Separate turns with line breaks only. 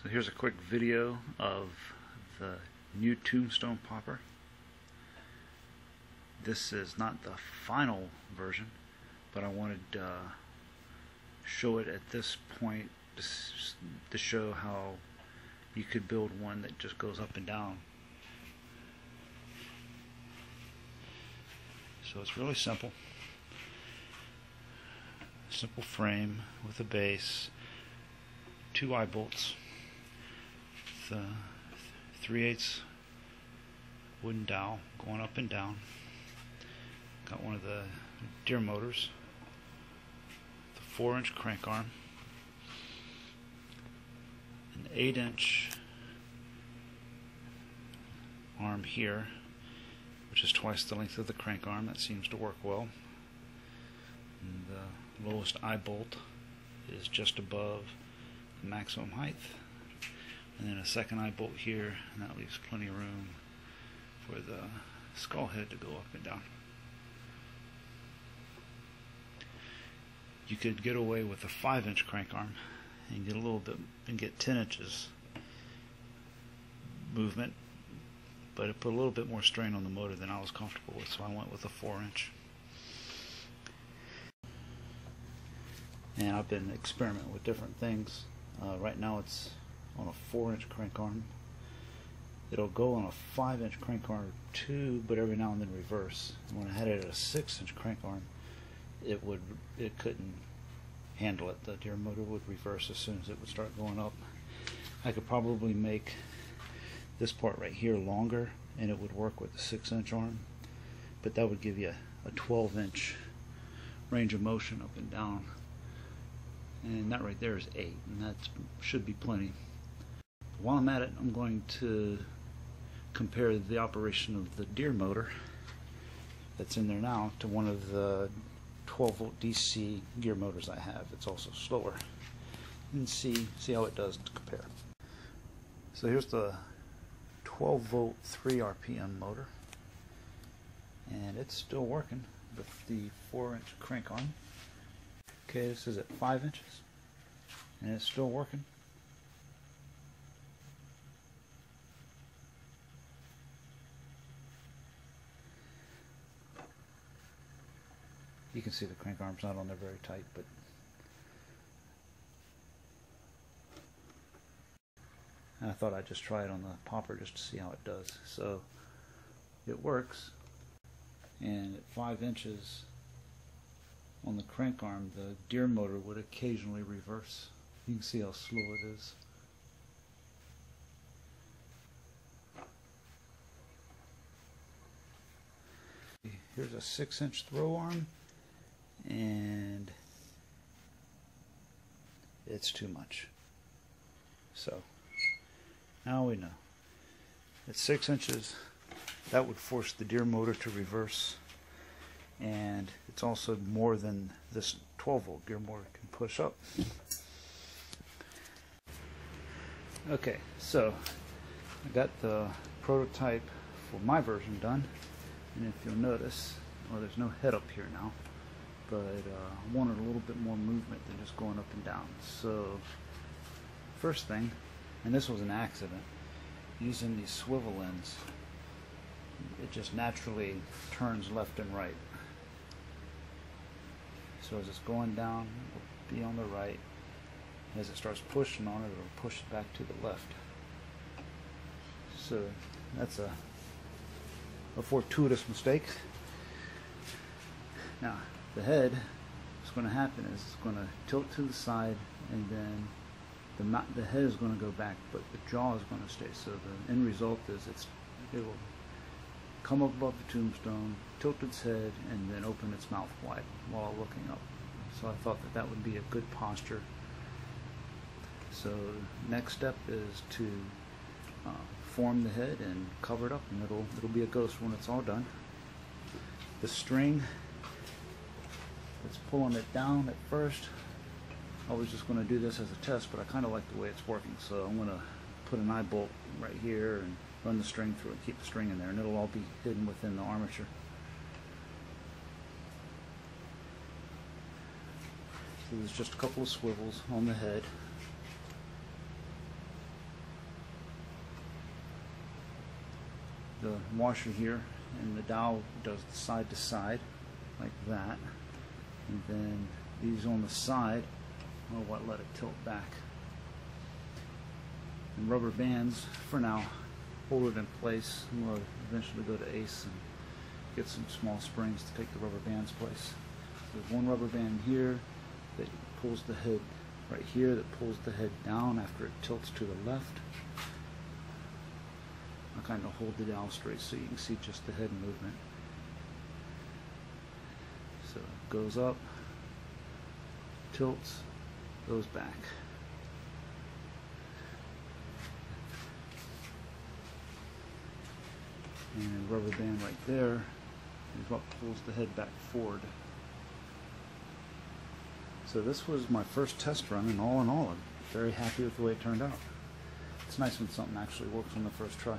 So here's a quick video of the new Tombstone popper. This is not the final version, but I wanted to show it at this point to show how you could build one that just goes up and down. So it's really simple. Simple frame with a base, 2 eye bolts, the 3/8 wooden dowel going up and down. Got one of the deer motors, the 4-inch crank arm, an 8-inch arm here, which is twice the length of the crank arm. That seems to work well. And the lowest eye bolt is just above the maximum height. And then a second eye bolt here, and that leaves plenty of room for the skull head to go up and down. You could get away with a 5-inch crank arm and get a little bit and get 10 inches movement, but it put a little bit more strain on the motor than I was comfortable with, so I went with a 4-inch. And I've been experimenting with different things. Right now it's on a 4-inch crank arm. It'll go on a 5-inch crank arm too, but every now and then reverse. And when I had it at a 6-inch crank arm, it couldn't handle it. The deer motor would reverse as soon as it would start going up. I could probably make this part right here longer, and it would work with the 6-inch arm, but that would give you a 12-inch range of motion up and down. And that right there is 8, and that should be plenty. While I'm at it, I'm going to compare the operation of the deer motor that's in there now to one of the 12-volt DC gear motors I have. It's also slower, and see how it does to compare. So here's the 12-volt 3 RPM motor, and it's still working with the 4-inch crank arm. Okay, this is at 5 inches, and it's still working. You can see the crank arm's not on there very tight, but I thought I'd just try it on the popper just to see how it does. So it works, and at 5 inches on the crank arm, the deer motor would occasionally reverse. You can see how slow it is. Here's a 6-inch throw arm, and it's too much. So now we know. At 6 inches, that would force the deer motor to reverse, and it's also more than this 12-volt gear motor can push up. Okay, so I got the prototype for my version done, and if you'll notice, well, there's no head up here now, but I wanted a little bit more movement than just going up and down. So first thing, and this was an accident, using these swivel ends, it just naturally turns left and right. So as it's going down, it will be on the right. As it starts pushing on it, it'll push it back to the left. So that's a fortuitous mistake. Now the head, what's going to happen is it's going to tilt to the side, and then the head is going to go back, but the jaw is going to stay. So the end result is it will come up above the tombstone, tilt its head, and then open its mouth wide while looking up. So I thought that would be a good posture. So next step is to form the head and cover it up, and it'll be a ghost when it's all done. The string, it's pulling it down at first. I was just going to do this as a test, but I kind of like the way it's working, so I'm going to put an eye bolt right here and run the string through it, keep the string in there, and it'll all be hidden within the armature. So there's just a couple of swivels on the head. the washer here, and the dowel does side to side like that, and then these on the side are what let it tilt back. And rubber bands for now hold it in place. We'll eventually go to Ace and get some small springs to take the rubber band's place. There's one rubber band here that pulls the head right here, that pulls the head down after it tilts to the left. I'll kind of hold the dowel straight so you can see just the head movement. So it goes up, tilts, goes back. And the rubber band right there is what pulls the head back forward. So this was my first test run, and all in all, I'm very happy with the way it turned out. It's nice when something actually works on the first try.